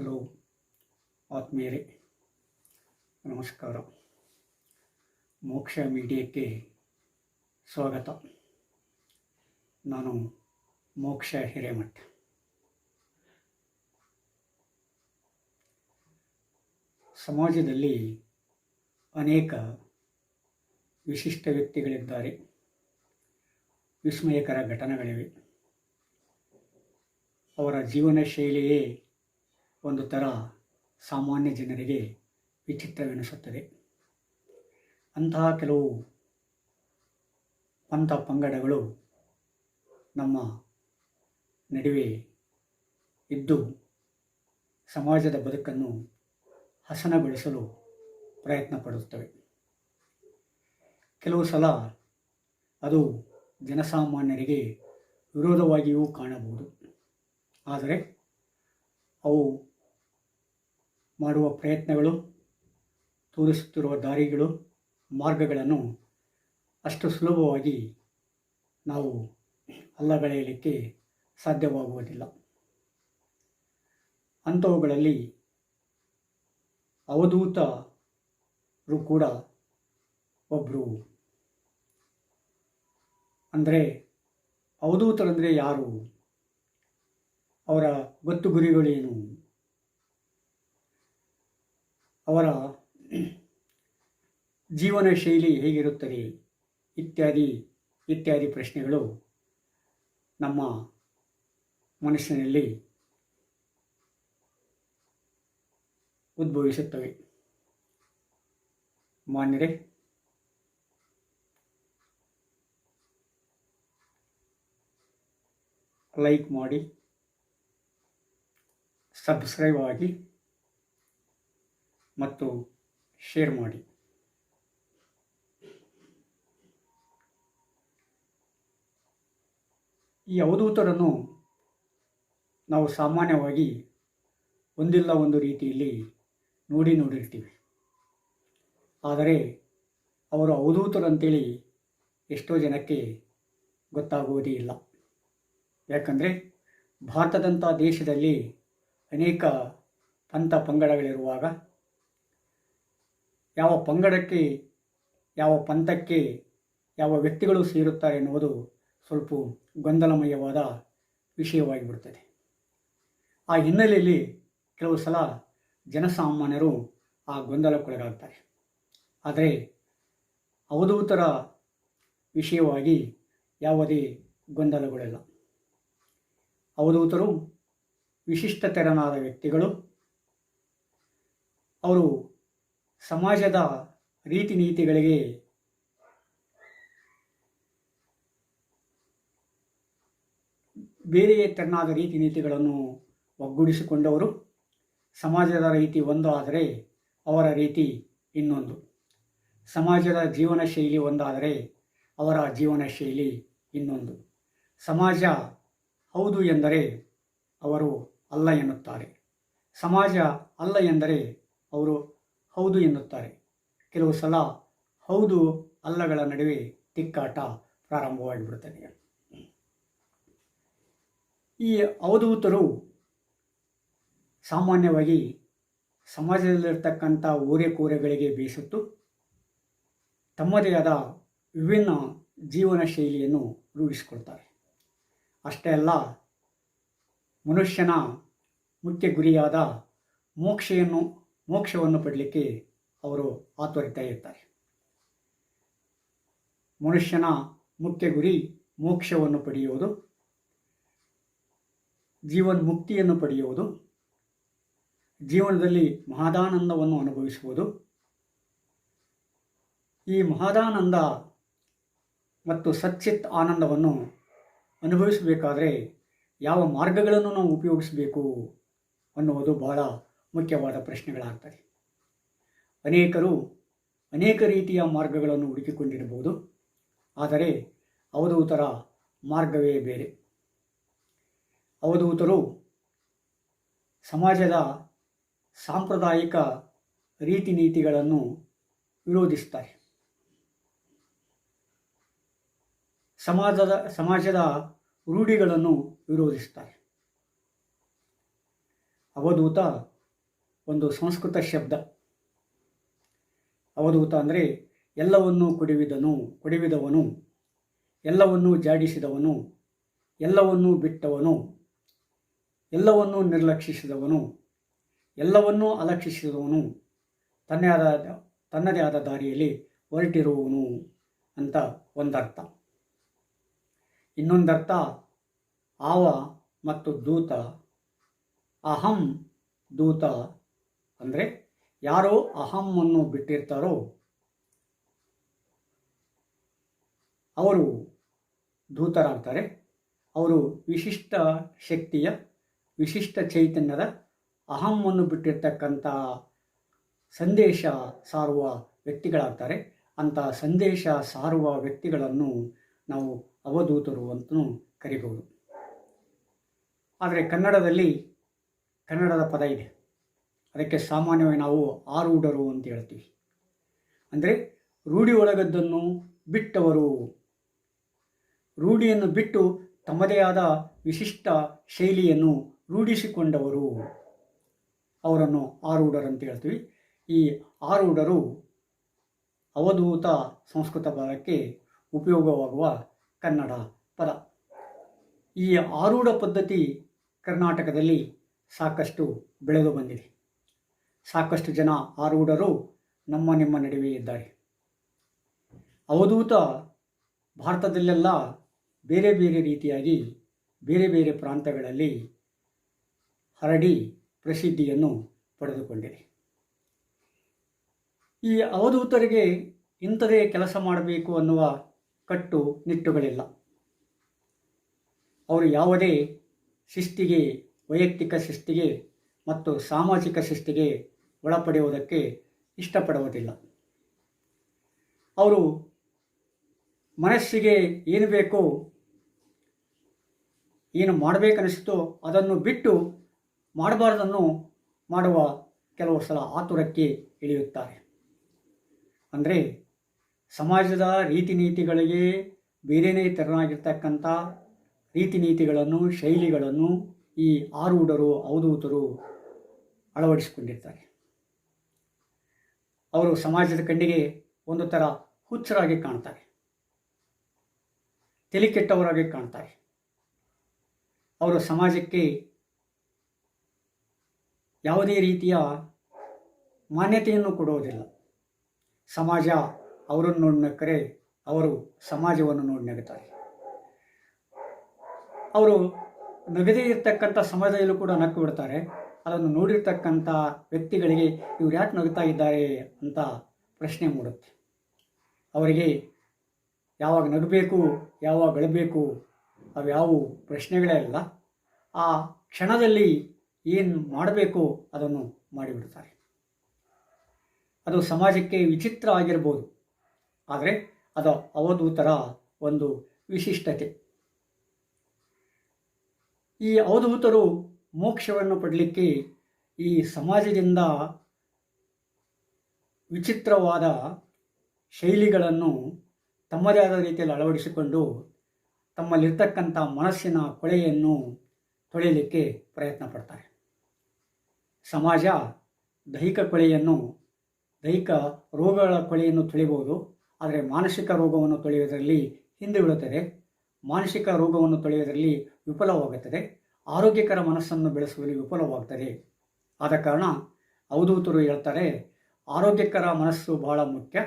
Hello ಆತ್ಮೀಯರೇ, ನಮಸ್ಕಾರ. ಮೋಕ್ಷ ಮೀಡಿಯಾಕ್ಕೆ ಸ್ವಾಗತ. ನಾನು ಮೋಕ್ಷ ಹಿರೇಮಠ. ಸಮಾಜದಲ್ಲಿ ಅನೇಕ ವಿಶಿಷ್ಟ ವ್ಯಕ್ತಿಗಳಿದ್ದಾರೆ. ವಿಸ್ಮಯಕರ ಘಟನೆಗಳಿವೆ. ಅವರ ಜೀವನ ಶೈಲಿಯೇ ಒಂದು ಥರ ಸಾಮಾನ್ಯ ಜನರಿಗೆ ವಿಚಿತ್ರವೆನಿಸುತ್ತದೆ. ಅಂತಹ ಕೆಲವು ಪಂಥ ಪಂಗಡಗಳು ನಮ್ಮ ನಡುವೆ ಇದ್ದು ಸಮಾಜದ ಬದುಕನ್ನು ಹಸನಗೊಳಿಸಲು ಪ್ರಯತ್ನ ಪಡುತ್ತವೆ. ಕೆಲವು ಸಲ ಅದು ಜನಸಾಮಾನ್ಯರಿಗೆ ವಿರೋಧವಾಗಿಯೂ ಕಾಣಬಹುದು. ಆದರೆ ಅವು ಮಾಡುವ ಪ್ರಯತ್ನಗಳು, ತೋರಿಸುತ್ತಿರುವ ದಾರಿಗಳು, ಮಾರ್ಗಗಳನ್ನು ಅಷ್ಟು ಸುಲಭವಾಗಿ ನಾವು ಅಲ್ಲಗಳೆಯಲಿಕ್ಕೆ ಸಾಧ್ಯವಾಗುವುದಿಲ್ಲ. ಅಂಥವುಗಳಲ್ಲಿ ಅವಧೂತರು ಕೂಡ ಒಬ್ಬರು. ಅಂದರೆ ಅವಧೂತರಂದರೆ ಯಾರು? ಅವರ ಗೊತ್ತು ಗುರಿಗಳೇನು? ಅವರ ಜೀವನ ಶೈಲಿ ಹೇಗಿರುತ್ತದೆ? ಇತ್ಯಾದಿ ಪ್ರಶ್ನೆಗಳು ನಮ್ಮ ಮನಸ್ಸಿನಲ್ಲಿ ಉದ್ಭವಿಸುತ್ತವೆ. ಮಾನ್ಯರೇ, ಲೈಕ್ ಮಾಡಿ, ಸಬ್ಸ್ಕ್ರೈಬ್ ಆಗಿ ಮತ್ತು ಶೇರ್ ಮಾಡಿ. ಈ ಅವಧೂತರನ್ನು ನಾವು ಸಾಮಾನ್ಯವಾಗಿ ಒಂದಿಲ್ಲ ಒಂದು ರೀತಿಯಲ್ಲಿ ನೋಡಿರ್ತೀವಿ. ಆದರೆ ಅವರು ಅವಧೂತರಂತೇಳಿ ಎಷ್ಟೋ ಜನಕ್ಕೆ ಗೊತ್ತಾಗುವುದೇ ಇಲ್ಲ. ಯಾಕಂದರೆ ಭಾರತದಂಥ ದೇಶದಲ್ಲಿ ಅನೇಕ ಪಂಥ ಪಂಗಡಗಳಿರುವಾಗ ಯಾವ ಪಂಗಡಕ್ಕೆ, ಯಾವ ಪಂಥಕ್ಕೆ ಯಾವ ವ್ಯಕ್ತಿಗಳು ಸೇರುತ್ತಾರೆ ಎನ್ನುವುದು ಸ್ವಲ್ಪ ಗೊಂದಲಮಯವಾದ ವಿಷಯವಾಗಿಬಿಡುತ್ತದೆ. ಆ ಹಿನ್ನೆಲೆಯಲ್ಲಿ ಕೆಲವು ಸಲ ಜನಸಾಮಾನ್ಯರು ಆ ಗೊಂದಲಕ್ಕೊಳಗಾಗ್ತಾರೆ. ಆದರೆ ಅವಧೂತರ ವಿಷಯವಾಗಿ ಯಾವುದೇ ಗೊಂದಲಗಳಿಲ್ಲ. ಅವಧೂತರು ವಿಶಿಷ್ಟ ತೆರನಾದ ವ್ಯಕ್ತಿಗಳು. ಅವರು ಸಮಾಜದ ರೀತಿ ನೀತಿಗಳಿಗೆ ಬೇರೆ ತೆರನಾದ ರೀತಿ ನೀತಿಗಳನ್ನು ಒಗ್ಗೂಡಿಸಿಕೊಂಡವರು. ಸಮಾಜದ ರೀತಿ ಒಂದು ಆದರೆ ಅವರ ರೀತಿ ಇನ್ನೊಂದು. ಸಮಾಜದ ಜೀವನ ಶೈಲಿ ಒಂದಾದರೆ ಅವರ ಜೀವನ ಶೈಲಿ ಇನ್ನೊಂದು. ಸಮಾಜ ಹೌದು ಎಂದರೆ ಅವರು ಅಲ್ಲ ಎನ್ನುತ್ತಾರೆ. ಸಮಾಜ ಅಲ್ಲ ಎಂದರೆ ಅವರು ಹೌದು ಎನ್ನುತ್ತಾರೆ. ಕೆಲವು ಸಲ ಹೌದು ಅಲ್ಲಗಳ ನಡುವೆ ತಿಕ್ಕಾಟ ಪ್ರಾರಂಭವಾಗಿಬಿಡುತ್ತದೆ. ಈ ಅವಧೂತರು ಸಾಮಾನ್ಯವಾಗಿ ಸಮಾಜದಲ್ಲಿರ್ತಕ್ಕಂಥ ಓರೆಕೋರೆಗಳಿಗೆ ಬೇಸತ್ತು ತಮ್ಮದೇ ಆದ ವಿಭಿನ್ನ ಜೀವನ ಶೈಲಿಯನ್ನು ರೂಢಿಸಿಕೊಳ್ತಾರೆ. ಅಷ್ಟೇ ಅಲ್ಲ, ಮನುಷ್ಯನ ಮುಖ್ಯ ಗುರಿಯಾದ ಮೋಕ್ಷವನ್ನು ಪಡಲಿಕ್ಕೆ ಅವರು ಆತುರತ ಇರ್ತಾರೆ. ಮನುಷ್ಯನ ಮುಖ್ಯ ಗುರಿ ಮೋಕ್ಷವನ್ನು ಪಡೆಯುವುದು, ಜೀವನ್ಮುಕ್ತಿಯನ್ನು ಪಡೆಯುವುದು, ಜೀವನದಲ್ಲಿ ಮಹದಾನಂದವನ್ನು ಅನುಭವಿಸುವುದು. ಈ ಮಹದಾನಂದ ಮತ್ತು ಸಚ್ಚಿತ್ ಆನಂದವನ್ನು ಅನುಭವಿಸಬೇಕಾದರೆ ಯಾವ ಮಾರ್ಗಗಳನ್ನು ನಾವು ಉಪಯೋಗಿಸಬೇಕು ಅನ್ನುವುದು ಬಹಳ ಮುಖ್ಯವಾದ ಪ್ರಶ್ನೆಗಳಾಗ್ತದೆ. ಅನೇಕರು ಅನೇಕ ರೀತಿಯ ಮಾರ್ಗಗಳನ್ನು ಹುಡುಕಿಕೊಂಡಿರಬಹುದು. ಆದರೆ ಅವಧೂತರ ಮಾರ್ಗವೇ ಬೇರೆ. ಅವಧೂತರು ಸಮಾಜದ ಸಾಂಪ್ರದಾಯಿಕ ರೀತಿ ನೀತಿಗಳನ್ನು ವಿರೋಧಿಸ್ತಾರೆ. ಸಮಾಜದ ರೂಢಿಗಳನ್ನು ವಿರೋಧಿಸ್ತಾರೆ. ಅವಧೂತ ಒಂದು ಸಂಸ್ಕೃತ ಶಬ್ದ. ಅವಧೂತ ಅಂದರೆ ಎಲ್ಲವನ್ನೂ ಕುಡಿವಿದವನು, ಎಲ್ಲವನ್ನೂ ಜಾಡಿಸಿದವನು, ಎಲ್ಲವನ್ನೂ ಬಿಟ್ಟವನು, ಎಲ್ಲವನ್ನೂ ನಿರ್ಲಕ್ಷಿಸಿದವನು, ಎಲ್ಲವನ್ನೂ ಅಲಕ್ಷಿಸಿದವನು, ತನ್ನದೇ ಆದ ದಾರಿಯಲ್ಲಿ ಹೊರಟಿರುವವನು ಅಂತ ಒಂದರ್ಥ. ಇನ್ನೊಂದರ್ಥ ಆವ ಮತ್ತು ದೂತ. ಅಹಂ ದೂತ ಅಂದರೆ ಯಾರೋ ಅಹಮ್ಮನ್ನು ಬಿಟ್ಟಿರ್ತಾರೋ ಅವರು ದೂತರಾಗ್ತಾರೆ. ಅವರು ವಿಶಿಷ್ಟ ಶಕ್ತಿಯ, ವಿಶಿಷ್ಟ ಚೈತನ್ಯದ ಅಹಮ್ಮನ್ನು ಬಿಟ್ಟಿರ್ತಕ್ಕಂಥ ಸಂದೇಶ ಸಾರುವ ವ್ಯಕ್ತಿಗಳಾಗ್ತಾರೆ. ಅಂಥ ಸಂದೇಶ ಸಾರುವ ವ್ಯಕ್ತಿಗಳನ್ನು ನಾವು ಅವಧೂತರು ಅಂತಲೂ ಕರಿಬಹುದು. ಆದರೆ ಕನ್ನಡದ ಪದ ಇದೆ, ಅದಕ್ಕೆ ಸಾಮಾನ್ಯವಾಗಿ ನಾವು ಆರೂಢರು ಅಂತ ಹೇಳ್ತೀವಿ. ಅಂದರೆ ರೂಢಿ ಒಳಗದ್ದನ್ನು ಬಿಟ್ಟವರು, ರೂಢಿಯನ್ನು ಬಿಟ್ಟು ತಮ್ಮದೇ ಆದ ವಿಶಿಷ್ಟ ಶೈಲಿಯನ್ನು ರೂಢಿಸಿಕೊಂಡವರು, ಅವರನ್ನು ಆರೂಢರು ಅಂತ ಹೇಳ್ತೀವಿ. ಈ ಆರೂಢರು ಅವಧೂತ ಸಂಸ್ಕೃತ ಪದಕ್ಕೆ ಉಪಯೋಗವಾಗುವ ಕನ್ನಡ ಪದ. ಈ ಆರೂಢ ಪದ್ಧತಿ ಕರ್ನಾಟಕದಲ್ಲಿ ಸಾಕಷ್ಟು ಬೆಳೆದು ಬಂದಿದೆ. ಸಾಕಷ್ಟು ಜನ ಆರೂಢರು ನಿಮ್ಮ ನಡುವೆ ಇದ್ದಾರೆ. ಅವಧೂತ ಭಾರತದಲ್ಲೆಲ್ಲ ಬೇರೆ ಬೇರೆ ರೀತಿಯಾಗಿ ಬೇರೆ ಬೇರೆ ಪ್ರಾಂತ್ಯಗಳಲ್ಲಿ ಹರಡಿ ಪ್ರಸಿದ್ಧಿಯನ್ನು ಪಡೆದುಕೊಂಡಿದೆ. ಈ ಅವಧೂತರಿಗೆ ಇಂಥದೇ ಕೆಲಸ ಮಾಡಬೇಕು ಅನ್ನುವ ಕಟ್ಟುನಿಟ್ಟುಗಳಿಲ್ಲ. ಅವರು ಯಾವುದೇ ಶಿಸ್ತಿಗೆ, ವೈಯಕ್ತಿಕ ಶಿಸ್ತಿಗೆ ಮತ್ತು ಸಾಮಾಜಿಕ ಶಿಸ್ತಿಗೆ ಒಳಪಡೆಯುವುದಕ್ಕೆ ಇಷ್ಟಪಡುವುದಿಲ್ಲ. ಅವರು ಮನಸ್ಸಿಗೆ ಏನು ಬೇಕೋ, ಏನು ಮಾಡಬೇಕನ್ನಿಸ್ತೋ ಅದನ್ನು ಬಿಟ್ಟು ಮಾಡಬಾರ್ದನ್ನು ಮಾಡುವ ಕೆಲವು ಸಲ ಆತುರಕ್ಕೆ ಇಳಿಯುತ್ತಾರೆ. ಅಂದರೆ ಸಮಾಜದ ರೀತಿ ನೀತಿಗಳಿಗೆ ಬೇರೆಯೇ ತೆರನಾಗಿರ್ತಕ್ಕಂಥ ರೀತಿ ನೀತಿಗಳನ್ನು, ಶೈಲಿಗಳನ್ನು ಈ ಆರೂಢರು, ಅವಧೂತರು ಅಳವಡಿಸಿಕೊಂಡಿರ್ತಾರೆ. ಅವರು ಸಮಾಜದ ಕಣ್ಣಿಗೆ ಒಂದು ಥರ ಹುಚ್ಚರಾಗಿ ಕಾಣ್ತಾರೆ, ತಲೆ ಕೆಟ್ಟವರಾಗಿ ಕಾಣ್ತಾರೆ. ಅವರು ಸಮಾಜಕ್ಕೆ ಯಾವುದೇ ರೀತಿಯ ಮಾನ್ಯತೆಯನ್ನು ಕೊಡುವುದಿಲ್ಲ. ಸಮಾಜ ಅವರನ್ನು ನೋಡಿ ನಕ್ಕರೆ ಅವರು ಸಮಾಜವನ್ನು ನೋಡಿ ನಗುತ್ತಾರೆ. ಅವರು ನಗದೇ ಇರ್ತಕ್ಕಂಥ ಸಮಾಜದಲ್ಲೂ ಕೂಡ ನಕ್ಕು ಬಿಡ್ತಾರೆ. ಅದನ್ನು ನೋಡಿರ್ತಕ್ಕಂಥ ವ್ಯಕ್ತಿಗಳಿಗೆ ಇವ್ರು ಯಾಕೆ ನಗುತ್ತಾ ಇದ್ದಾರೆ ಅಂತ ಪ್ರಶ್ನೆ ಮೂಡುತ್ತೆ. ಅವರಿಗೆ ಯಾವಾಗ ನಗಬೇಕು, ಯಾವಾಗ ಅಳಬೇಕು, ಅವ್ಯಾವು ಪ್ರಶ್ನೆಗಳೇ ಇಲ್ಲ. ಆ ಕ್ಷಣದಲ್ಲಿ ಏನು ಮಾಡಬೇಕು ಅದನ್ನು ಮಾಡಿಬಿಡ್ತಾರೆ. ಅದು ಸಮಾಜಕ್ಕೆ ವಿಚಿತ್ರ ಆಗಿರ್ಬೋದು, ಆದರೆ ಅದು ಅವಧೂತರ ಒಂದು ವಿಶಿಷ್ಟತೆ. ಈ ಅವಧೂತರು ಮೋಕ್ಷವನ್ನು ಪಡಲಿಕ್ಕೆ ಈ ಸಮಾಜದಿಂದ ವಿಚಿತ್ರವಾದ ಶೈಲಿಗಳನ್ನು ತಮ್ಮದೇ ಆದ ರೀತಿಯಲ್ಲಿ ಅಳವಡಿಸಿಕೊಂಡು ತಮ್ಮಲ್ಲಿರ್ತಕ್ಕಂಥ ಮನಸ್ಸಿನ ಕೊಳೆಯನ್ನು ತೊಳೆಯಲಿಕ್ಕೆ ಪ್ರಯತ್ನ ಪಡ್ತಾರೆ. ಸಮಾಜ ದೈಹಿಕ ಕೊಳೆಯನ್ನು, ದೈಹಿಕ ರೋಗಗಳ ಕೊಳೆಯನ್ನು ತೊಳೆಯಬಹುದು, ಆದರೆ ಮಾನಸಿಕ ರೋಗವನ್ನು ತೊಳೆಯುವುದರಲ್ಲಿ ಹಿಂದೆ ಬೀಳುತ್ತದೆ. ಮಾನಸಿಕ ರೋಗವನ್ನು ತೊಳೆಯುವುದರಲ್ಲಿ ವಿಫಲವಾಗುತ್ತದೆ. ಆರೋಗ್ಯಕರ ಮನಸ್ಸನ್ನು ಬೆಳೆಸುವಲ್ಲಿ ವಿಫಲವಾಗ್ತದೆ. ಆದ ಕಾರಣ ಅವಧೂತರು ಹೇಳ್ತಾರೆ, ಆರೋಗ್ಯಕರ ಮನಸ್ಸು ಬಹಳ ಮುಖ್ಯ.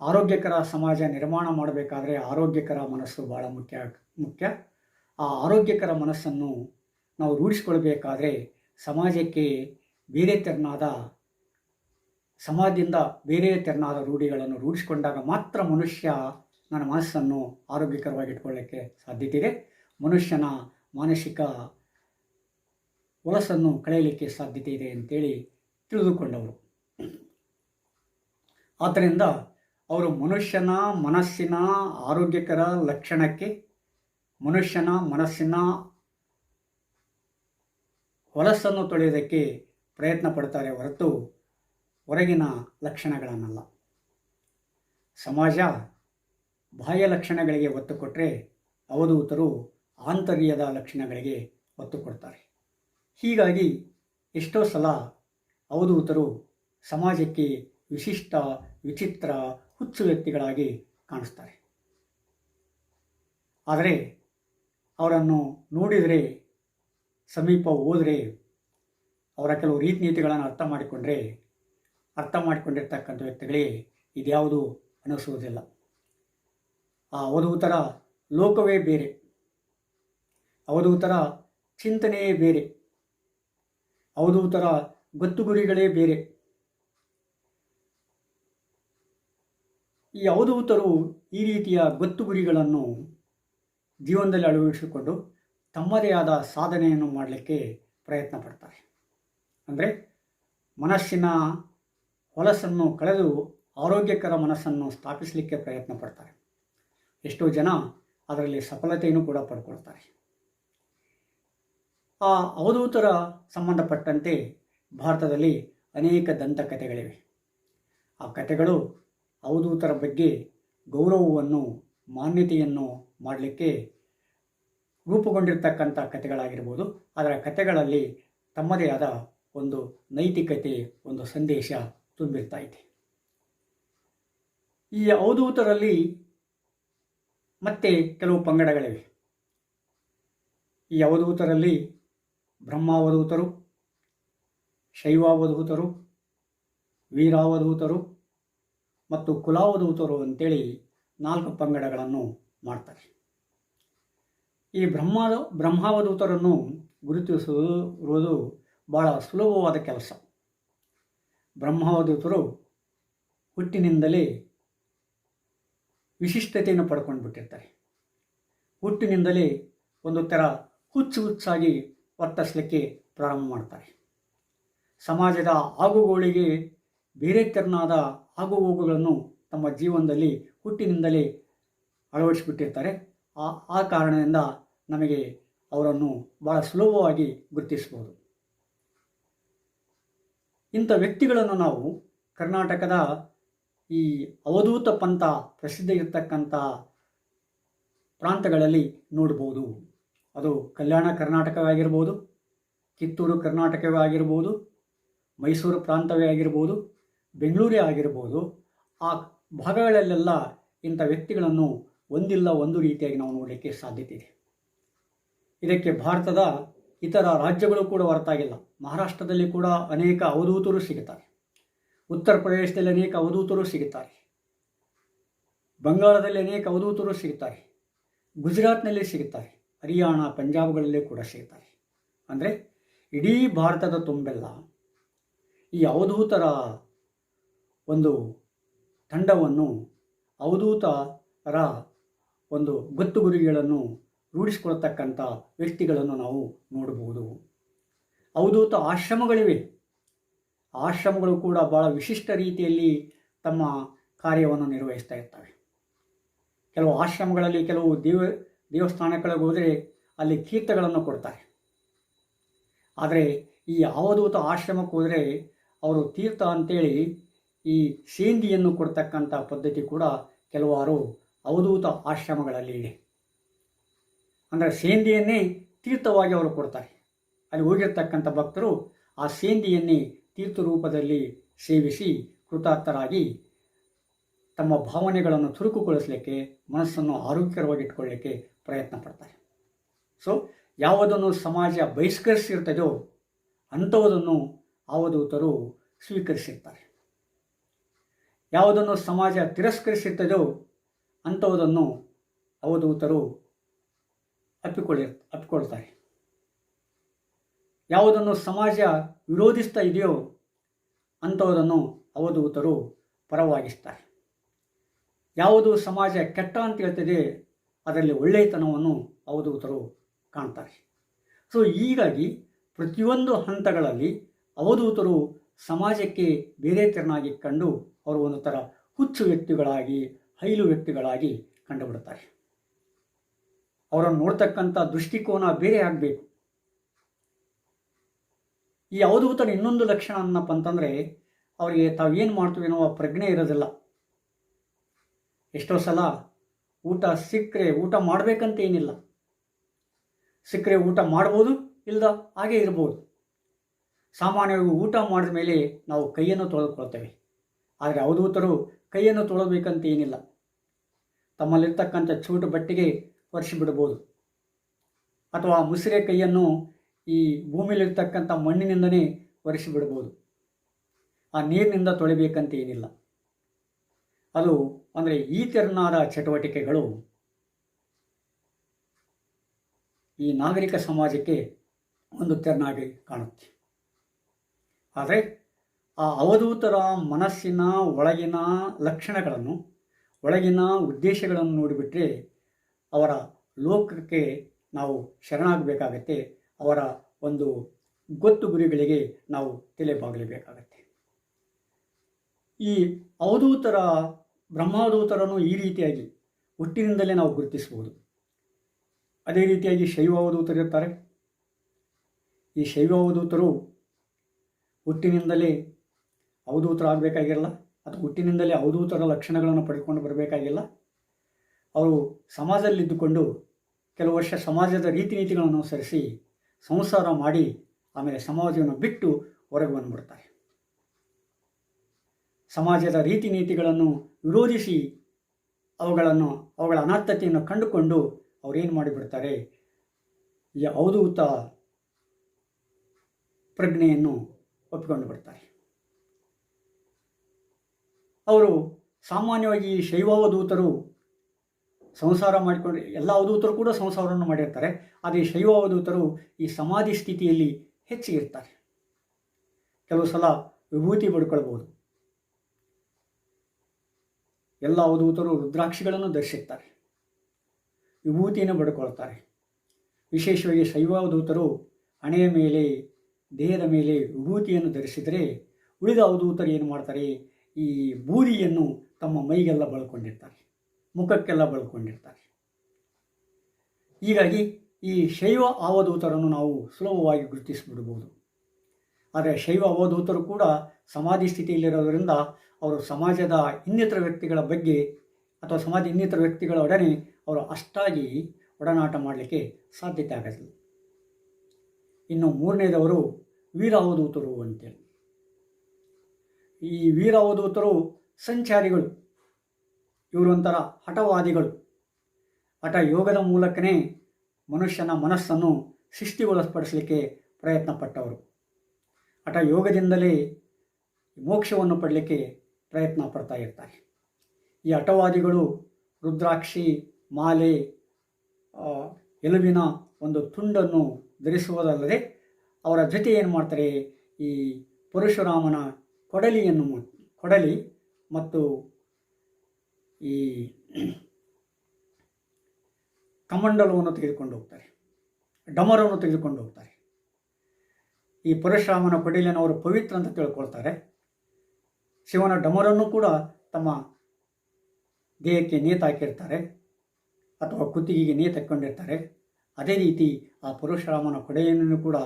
ಆರೋಗ್ಯಕರ ಸಮಾಜ ನಿರ್ಮಾಣ ಮಾಡಬೇಕಾದ್ರೆ ಆರೋಗ್ಯಕರ ಮನಸ್ಸು ಬಹಳ ಮುಖ್ಯ. ಆ ಆರೋಗ್ಯಕರ ಮನಸ್ಸನ್ನು ನಾವು ರೂಢಿಸಿಕೊಳ್ಬೇಕಾದ್ರೆ ಸಮಾಜದಿಂದ ಬೇರೆ ತೆರನಾದ ರೂಢಿಗಳನ್ನು ರೂಢಿಸಿಕೊಂಡಾಗ ಮಾತ್ರ ಮನುಷ್ಯ ನನ್ನ ಮನಸ್ಸನ್ನು ಆರೋಗ್ಯಕರವಾಗಿ ಇಟ್ಕೊಳ್ಳೋಕ್ಕೆ ಸಾಧ್ಯತೆ ಇದೆ. ಮನುಷ್ಯನ ಮಾನಸಿಕ ಒಲಸನ್ನು ಕಳೆಯಲಿಕ್ಕೆ ಸಾಧ್ಯತೆ ಇದೆ ಅಂತೇಳಿ ತಿಳಿದುಕೊಂಡವರು. ಆದ್ದರಿಂದ ಅವರು ಮನುಷ್ಯನ ಮನಸ್ಸಿನ ಆರೋಗ್ಯಕರ ಲಕ್ಷಣಕ್ಕೆ, ಮನುಷ್ಯನ ಮನಸ್ಸಿನ ಹೊಲಸನ್ನು ತೊಳೆಯೋದಕ್ಕೆ ಪ್ರಯತ್ನ ಪಡ್ತಾರೆ ಹೊರತು ಹೊರಗಿನ ಲಕ್ಷಣಗಳನ್ನಲ್ಲ. ಸಮಾಜ ಬಾಹ್ಯ ಲಕ್ಷಣಗಳಿಗೆ ಒತ್ತು ಕೊಟ್ಟರೆ ಅವಧೂತರು ಆಂತರ್ಯದ ಲಕ್ಷಣಗಳಿಗೆ ಒತ್ತು ಕೊಡ್ತಾರೆ. ಹೀಗಾಗಿ ಎಷ್ಟೋ ಸಲ ಅವಧೂತರು ಸಮಾಜಕ್ಕೆ ವಿಶಿಷ್ಟ, ವಿಚಿತ್ರ, ಹುಚ್ಚು ವ್ಯಕ್ತಿಗಳಾಗಿ ಕಾಣಿಸ್ತಾರೆ. ಆದರೆ ಅವರನ್ನು ನೋಡಿದರೆ, ಸಮೀಪ ಹೋದರೆ, ಅವರ ಕೆಲವು ರೀತಿ ನೀತಿಗಳನ್ನು ಅರ್ಥ ಮಾಡಿಕೊಂಡಿರ್ತಕ್ಕಂಥ ವ್ಯಕ್ತಿಗಳಿಗೆ ಇದ್ಯಾವುದು ಅನಿಸುವುದಿಲ್ಲ. ಆ ಅವಧೂತರ ಲೋಕವೇ ಬೇರೆ, ಅವಧೂತರ ಚಿಂತನೆಯೇ ಬೇರೆ, ಅವಧೂತರ ಗೊತ್ತುಗುರಿಗಳೇ ಬೇರೆ. ಈ ಅವಧೂತರು ಈ ರೀತಿಯ ಗೊತ್ತುಗುರಿಗಳನ್ನು ಜೀವನದಲ್ಲಿ ಅಳವಡಿಸಿಕೊಂಡು ತಮ್ಮದೇ ಆದ ಸಾಧನೆಯನ್ನು ಮಾಡಲಿಕ್ಕೆ ಪ್ರಯತ್ನ ಪಡ್ತಾರೆ. ಅಂದರೆ ಮನಸ್ಸಿನ ಹೊಲಸನ್ನು ಕಳೆದು ಆರೋಗ್ಯಕರ ಮನಸ್ಸನ್ನು ಸ್ಥಾಪಿಸಲಿಕ್ಕೆ ಪ್ರಯತ್ನ ಪಡ್ತಾರೆ. ಎಷ್ಟೋ ಜನ ಅದರಲ್ಲಿ ಸಫಲತೆಯನ್ನು ಕೂಡ ಪಡ್ಕೊಳ್ತಾರೆ. ಆ ಅವಧೂತರ ಸಂಬಂಧಪಟ್ಟಂತೆ ಭಾರತದಲ್ಲಿ ಅನೇಕ ದಂತಕಥೆಗಳಿವೆ. ಆ ಕಥೆಗಳು ಅವಧೂತರ ಬಗ್ಗೆ ಗೌರವವನ್ನು, ಮಾನ್ಯತೆಯನ್ನು ಮಾಡಲಿಕ್ಕೆ ರೂಪುಗೊಂಡಿರ್ತಕ್ಕಂಥ ಕಥೆಗಳಾಗಿರ್ಬೋದು. ಅದರ ಕಥೆಗಳಲ್ಲಿ ತಮ್ಮದೇ ಆದ ಒಂದು ನೈತಿಕತೆ, ಒಂದು ಸಂದೇಶ ತುಂಬಿರ್ತಾ ಇದೆ. ಈ ಅವಧೂತರಲ್ಲಿ ಮತ್ತೆ ಕೆಲವು ಪಂಗಡಗಳಿವೆ. ಈ ಅವಧೂತರಲ್ಲಿ ಬ್ರಹ್ಮಾವಧೂತರು, ಶೈವಾವಧೂತರು, ವೀರಾವಧೂತರು ಮತ್ತು ಕುಲಾವಧೂತರು ಅಂತೇಳಿ 4 ಪಂಗಡಗಳನ್ನು ಮಾಡ್ತಾರೆ. ಈ ಬ್ರಹ್ಮಾವಧೂತರನ್ನು ಗುರುತಿಸುವುದು ಬಹಳ ಸುಲಭವಾದ ಕೆಲಸ. ಬ್ರಹ್ಮಾವಧೂತರು ಹುಟ್ಟಿನಿಂದಲೇ ವಿಶಿಷ್ಟತೆಯನ್ನು ಪಡ್ಕೊಂಡು ಬಿಟ್ಟಿರ್ತಾರೆ. ಹುಟ್ಟಿನಿಂದಲೇ ಒಂದು ಥರ ಹುಚ್ಚಾಗಿ ವರ್ತಿಸಲಿಕ್ಕೆ ಪ್ರಾರಂಭ ಮಾಡ್ತಾರೆ. ಸಮಾಜದ ಆಗುಗೋಳಿಗೆ ಬೇರೆ ತೆರನಾದ ಆಗುಹೋಗುಗಳನ್ನು ತಮ್ಮ ಜೀವನದಲ್ಲಿ ಹುಟ್ಟಿನಿಂದಲೇ ಅಳವಡಿಸಿಬಿಟ್ಟಿರ್ತಾರೆ. ಆ ಕಾರಣದಿಂದ ನಮಗೆ ಅವರನ್ನು ಬಹಳ ಸುಲಭವಾಗಿ ಗುರುತಿಸಬಹುದು. ಇಂಥ ವ್ಯಕ್ತಿಗಳನ್ನು ನಾವು ಕರ್ನಾಟಕದ ಈ ಅವಧೂತ ಪಂಥ ಪ್ರಸಿದ್ಧ ಇರತಕ್ಕಂಥ ಪ್ರಾಂತಗಳಲ್ಲಿ ನೋಡ್ಬೋದು. ಅದು ಕಲ್ಯಾಣ ಕರ್ನಾಟಕವೇ ಆಗಿರ್ಬೋದು, ಕಿತ್ತೂರು ಕರ್ನಾಟಕವೇ ಆಗಿರ್ಬೋದು, ಮೈಸೂರು ಪ್ರಾಂತವೇ ಆಗಿರ್ಬೋದು, ಬೆಂಗಳೂರೇ ಆಗಿರ್ಬೋದು. ಆ ಭಾಗಗಳಲ್ಲೆಲ್ಲ ಇಂಥ ವ್ಯಕ್ತಿಗಳನ್ನು ಒಂದಿಲ್ಲ ಒಂದು ರೀತಿಯಾಗಿ ನಾವು ನೋಡಲಿಕ್ಕೆ ಸಾಧ್ಯತೆ ಇದೆ. ಇದಕ್ಕೆ ಭಾರತದ ಇತರ ರಾಜ್ಯಗಳು ಕೂಡ ಹೊರತಾಗಿಲ್ಲ. ಮಹಾರಾಷ್ಟ್ರದಲ್ಲಿ ಕೂಡ ಅನೇಕ ಅವಧೂತರು ಸಿಗುತ್ತಾರೆ, ಉತ್ತರ ಪ್ರದೇಶದಲ್ಲಿ ಅನೇಕ ಅವಧೂತರು ಸಿಗುತ್ತಾರೆ, ಬಂಗಾಳದಲ್ಲಿ ಅನೇಕ ಅವಧೂತರು ಸಿಗುತ್ತಾರೆ, ಗುಜರಾತ್ನಲ್ಲಿ ಸಿಗುತ್ತಾರೆ, ಹರಿಯಾಣ, ಪಂಜಾಬ್ಗಳಲ್ಲಿ ಕೂಡ ಸಿಗುತ್ತಾರೆ. ಅಂದರೆ ಇಡೀ ಭಾರತದ ತುಂಬೆಲ್ಲ ಈ ಅವಧೂತರ ಒಂದು ತಂಡವನ್ನು, ಅವಧೂತರ ಒಂದು ಗೊತ್ತುಗುರಿಗಳನ್ನು ರೂಢಿಸಿಕೊಳ್ತಕ್ಕಂಥ ವ್ಯಕ್ತಿಗಳನ್ನು ನಾವು ನೋಡಬಹುದು. ಅವಧೂತ ಆಶ್ರಮಗಳಿವೆ. ಆಶ್ರಮಗಳು ಕೂಡ ಬಹಳ ವಿಶಿಷ್ಟ ರೀತಿಯಲ್ಲಿ ತಮ್ಮ ಕಾರ್ಯವನ್ನು ನಿರ್ವಹಿಸ್ತಾ ಇರ್ತವೆ. ಕೆಲವು ಆಶ್ರಮಗಳಲ್ಲಿ ಕೆಲವು ದೇವಸ್ಥಾನಗಳಿಗೆ ಹೋದರೆ ಅಲ್ಲಿ ತೀರ್ಥಗಳನ್ನು ಕೊಡ್ತಾರೆ. ಆದರೆ ಈ ಅವಧೂತ ಆಶ್ರಮಕ್ಕೆ ಹೋದರೆ ಅವರು ತೀರ್ಥ ಅಂತೇಳಿ ಈ ಸೇಂದಿಯನ್ನು ಕೊಡ್ತಕ್ಕಂಥ ಪದ್ಧತಿ ಕೂಡ ಕೆಲವಾರು ಅವಧೂತ ಆಶ್ರಮಗಳಲ್ಲಿ ಇದೆ. ಅಂದರೆ ಸೇಂದಿಯನ್ನೇ ತೀರ್ಥವಾಗಿ ಅವರು ಕೊಡ್ತಾರೆ. ಅಲ್ಲಿ ಹೋಗಿರ್ತಕ್ಕಂಥ ಭಕ್ತರು ಆ ಸೇಂದಿಯನ್ನೇ ತೀರ್ಥ ರೂಪದಲ್ಲಿ ಸೇವಿಸಿ ಕೃತಾರ್ಥರಾಗಿ ತಮ್ಮ ಭಾವನೆಗಳನ್ನು ಚುರುಕುಗೊಳಿಸಲಿಕ್ಕೆ, ಮನಸ್ಸನ್ನು ಆರೋಗ್ಯಕರವಾಗಿ ಇಟ್ಕೊಳ್ಳಿಕ್ಕೆ ಪ್ರಯತ್ನ ಪಡ್ತಾರೆ. ಸೊ ಯಾವುದನ್ನು ಸಮಾಜ ಬಹಿಷ್ಕರಿಸಿರ್ತದೋ ಅಂಥವುದನ್ನು ಅವಧೂತರು ಸ್ವೀಕರಿಸಿರ್ತಾರೆ. ಯಾವುದನ್ನು ಸಮಾಜ ತಿರಸ್ಕರಿಸಿರ್ತದೋ ಅಂಥವುದನ್ನು ಅವಧೂತರು ಅಪ್ಪಿಕೊಳ್ತಾರೆ. ಯಾವುದನ್ನು ಸಮಾಜ ವಿರೋಧಿಸ್ತಾ ಇದೆಯೋ ಅಂಥವುದನ್ನು ಅವಧೂತರು ಪರವಾಗಿಸ್ತಾರೆ. ಯಾವುದು ಸಮಾಜ ಕೆಟ್ಟ ಅಂತ ಹೇಳ್ತದೆ ಅದರಲ್ಲಿ ಒಳ್ಳೆಯತನವನ್ನು ಅವಧೂತರು ಕಾಣ್ತಾರೆ. ಸೊ ಹೀಗಾಗಿ ಪ್ರತಿಯೊಂದು ಹಂತಗಳಲ್ಲಿ ಅವಧೂತರು ಸಮಾಜಕ್ಕೆ ಬೇರೆ ತೆರನಾಗಿ ಕಂಡು ಅವರು ಒಂದು ಥರ ಹುಚ್ಚು ವ್ಯಕ್ತಿಗಳಾಗಿ, ಹೈಲು ವ್ಯಕ್ತಿಗಳಾಗಿ ಕಂಡುಬಿಡ್ತಾರೆ. ಅವರನ್ನು ನೋಡ್ತಕ್ಕಂಥ ದೃಷ್ಟಿಕೋನ ಬೇರೆ ಆಗಬೇಕು. ಈ ಅವಧೂತರ ಇನ್ನೊಂದು ಲಕ್ಷಣ ಅನ್ನಪ್ಪ ಅಂತಂದರೆ ಅವರಿಗೆ ತಾವೇನು ಮಾಡ್ತೀವಿ ಅನ್ನೋ ಪ್ರಜ್ಞೆ ಇರೋದಿಲ್ಲ. ಎಷ್ಟೋ ಸಲ ಊಟ ಸಿಕ್ಕರೆ ಊಟ ಮಾಡಬೇಕಂತ ಏನಿಲ್ಲ, ಸಿಕ್ಕರೆ ಊಟ ಮಾಡ್ಬೋದು, ಇಲ್ದ ಹಾಗೆ ಇರ್ಬೋದು. ಸಾಮಾನ್ಯವಾಗಿ ಊಟ ಮಾಡಿದ ಮೇಲೆ ನಾವು ಕೈಯನ್ನು ತೊಳೆದುಕೊಳ್ತೇವೆ. ಆದರೆ ಅವಧೂತರು ಕೈಯನ್ನು ತೊಳೆಯಬೇಕಂತ ಏನಿಲ್ಲ. ತಮ್ಮಲ್ಲಿರ್ತಕ್ಕಂಥ ಚೂಟು ಬಟ್ಟೆಗೆ ಒರೆಸಿಬಿಡ್ಬೋದು, ಅಥವಾ ಮುಸುರೆ ಕೈಯನ್ನು ಈ ಭೂಮಿಯಲ್ಲಿರ್ತಕ್ಕಂಥ ಮಣ್ಣಿನಿಂದನೇ ಒರೆಸಿಬಿಡ್ಬೋದು. ಆ ನೀರಿನಿಂದ ತೊಳಿಬೇಕಂತ ಏನಿಲ್ಲ. ಅದು ಅಂದರೆ ಈ ತೆರನಾದ ಚಟುವಟಿಕೆಗಳು ಈ ನಾಗರಿಕ ಸಮಾಜಕ್ಕೆ ಒಂದು ತೆರನಾಗಿ ಕಾಣುತ್ತೆ. ಆದರೆ ಆ ಅವಧೂತರ ಮನಸ್ಸಿನ ಒಳಗಿನ ಲಕ್ಷಣಗಳನ್ನು, ಒಳಗಿನ ಉದ್ದೇಶಗಳನ್ನು ನೋಡಿಬಿಟ್ರೆ ಅವರ ಲೋಕಕ್ಕೆ ನಾವು ಶರಣಾಗಬೇಕಾಗತ್ತೆ. ಅವರ ಒಂದು ಗೊತ್ತು ಗುರಿಗಳಿಗೆ ನಾವು ತಲೆಬಾಗಲೇಬೇಕಾಗತ್ತೆ. ಈ ಅವಧೂತರ, ಬ್ರಹ್ಮಾವಧೂತರನ್ನು ಈ ರೀತಿಯಾಗಿ ಹುಟ್ಟಿನಿಂದಲೇ ನಾವು ಗುರುತಿಸ್ಬೋದು. ಅದೇ ರೀತಿಯಾಗಿ ಶೈವ ಅವಧೂತರು ಇರ್ತಾರೆ. ಈ ಶೈವ ಅವಧೂತರು ಹುಟ್ಟಿನಿಂದಲೇ ಅವಧೂತರಾಗಬೇಕಾಗಿರಲ್ಲ, ಅಥವಾ ಹುಟ್ಟಿನಿಂದಲೇ ಅವಧೂತರ ಲಕ್ಷಣಗಳನ್ನು ಪಡೆದುಕೊಂಡು ಬರಬೇಕಾಗಿಲ್ಲ. ಅವರು ಸಮಾಜದಲ್ಲಿದ್ದುಕೊಂಡು ಕೆಲವು ವರ್ಷ ಸಮಾಜದ ರೀತಿ ನೀತಿಗಳನ್ನು ಅನುಸರಿಸಿ ಸಂಸಾರ ಮಾಡಿ ಆಮೇಲೆ ಸಮಾಜವನ್ನು ಬಿಟ್ಟು ಹೊರಗೆ ಬಂದುಬಿಡ್ತಾರೆ. ಸಮಾಜದ ರೀತಿ ನೀತಿಗಳನ್ನು ವಿರೋಧಿಸಿ ಅವುಗಳ ಅನರ್ಥತೆಯನ್ನು ಕಂಡುಕೊಂಡು ಅವರೇನು ಮಾಡಿಬಿಡ್ತಾರೆ, ಈ ಅವಧೂತ ಪ್ರಜ್ಞೆಯನ್ನು ಒಪ್ಪಿಕೊಂಡು ಬಿಡ್ತಾರೆ. ಅವರು ಸಾಮಾನ್ಯವಾಗಿ ಶೈವಾವಧೂತರು ಸಂಸಾರ ಮಾಡಿಕೊಂಡು, ಎಲ್ಲ ಅವಧೂತರು ಕೂಡ ಸಂಸಾರವನ್ನು ಮಾಡಿರ್ತಾರೆ. ಆದರೆ ಶೈವ ಅವಧೂತರು ಈ ಸಮಾಧಿ ಸ್ಥಿತಿಯಲ್ಲಿ ಹೆಚ್ಚಿಗೆ ಇರ್ತಾರೆ. ಕೆಲವು ಸಲ ವಿಭೂತಿ ಬಡ್ಕೊಳ್ಬೋದು. ಎಲ್ಲ ಅವಧೂತರು ರುದ್ರಾಕ್ಷಿಗಳನ್ನು ಧರಿಸಿರ್ತಾರೆ, ವಿಭೂತಿಯನ್ನು ಬಡ್ಕೊಳ್ತಾರೆ. ವಿಶೇಷವಾಗಿ ಶೈವ ಅವಧೂತರು ಹಣೆಯ ಮೇಲೆ, ದೇಹದ ಮೇಲೆ ವಿಭೂತಿಯನ್ನು ಧರಿಸಿದರೆ, ಉಳಿದ ಅವಧೂತರು ಏನು ಮಾಡ್ತಾರೆ, ಈ ಬೂದಿಯನ್ನು ತಮ್ಮ ಮೈಗೆಲ್ಲ ಬಳಕೊಂಡಿರ್ತಾರೆ, ಮುಖಕ್ಕೆಲ್ಲ ಬಳಕೊಂಡಿರ್ತಾರೆ. ಹೀಗಾಗಿ ಈ ಶೈವ ಅವಧೂತರನ್ನು ನಾವು ಸುಲಭವಾಗಿ ಗುರುತಿಸಿಬಿಡ್ಬೋದು. ಆದರೆ ಶೈವ ಅವಧೂತರು ಕೂಡ ಸಮಾಧಿ ಸ್ಥಿತಿಯಲ್ಲಿರೋದರಿಂದ ಅವರು ಸಮಾಜದ ಇನ್ನಿತರ ವ್ಯಕ್ತಿಗಳ ಬಗ್ಗೆ ಅಥವಾ ಸಮಾಜ ಇನ್ನಿತರ ವ್ಯಕ್ತಿಗಳ ಒಡನೆ ಅವರು ಅಷ್ಟಾಗಿ ಒಡನಾಟ ಮಾಡಲಿಕ್ಕೆ ಸಾಧ್ಯತೆ ಆಗೋದಿಲ್ಲ. ಇನ್ನು ಮೂರನೇದವರು ವೀರ ಅವಧೂತರು ಅಂತೇಳಿ. ಈ ವೀರ ಅವಧೂತರು ಸಂಚಾರಿಗಳು. ಇವರು ಒಂಥರ ಹಠವಾದಿಗಳು. ಹಠ ಯೋಗದ ಮೂಲಕನೇ ಮನುಷ್ಯನ ಮನಸ್ಸನ್ನು ಶಿಷ್ಟಿಗೊಳಪಡಿಸಲಿಕ್ಕೆ ಪ್ರಯತ್ನ ಪಟ್ಟವರು. ಹಠ ಯೋಗದಿಂದಲೇ ಮೋಕ್ಷವನ್ನು ಪಡಲಿಕ್ಕೆ ಪ್ರಯತ್ನ ಪಡ್ತಾ ಇರ್ತಾರೆ. ಈ ಹಠವಾದಿಗಳು ರುದ್ರಾಕ್ಷಿ, ಮಾಲೆ, ಎಲುಬಿನ ಒಂದು ತುಂಡನ್ನು ಧರಿಸುವುದಲ್ಲದೆ ಅವರ ಜೊತೆ ಏನು ಮಾಡ್ತಾರೆ, ಈ ಪರಶುರಾಮನ ಕೊಡಲಿ ಮತ್ತು ಈ ಕಮಂಡಲವನ್ನು ತೆಗೆದುಕೊಂಡು ಹೋಗ್ತಾರೆ, ಡಮರವನ್ನು ತೆಗೆದುಕೊಂಡು ಹೋಗ್ತಾರೆ. ಈ ಪರಶುರಾಮನ ಕೊಡಲಿಯನ್ನು ಅವರು ಪವಿತ್ರ ಅಂತ ತಿಳ್ಕೊಳ್ತಾರೆ. ಶಿವನ ಡಮರನ್ನು ಕೂಡ ತಮ್ಮ ದೇಹಕ್ಕೆ ನೇತಾಕಿರ್ತಾರೆ ಅಥವಾ ಕುತ್ತಿಗೆಗೆ ನೇತಾಕೊಂಡಿರ್ತಾರೆ. ಅದೇ ರೀತಿ ಆ ಪರಶುರಾಮನ ಕೊಡೆಯನ್ನು ಕೂಡ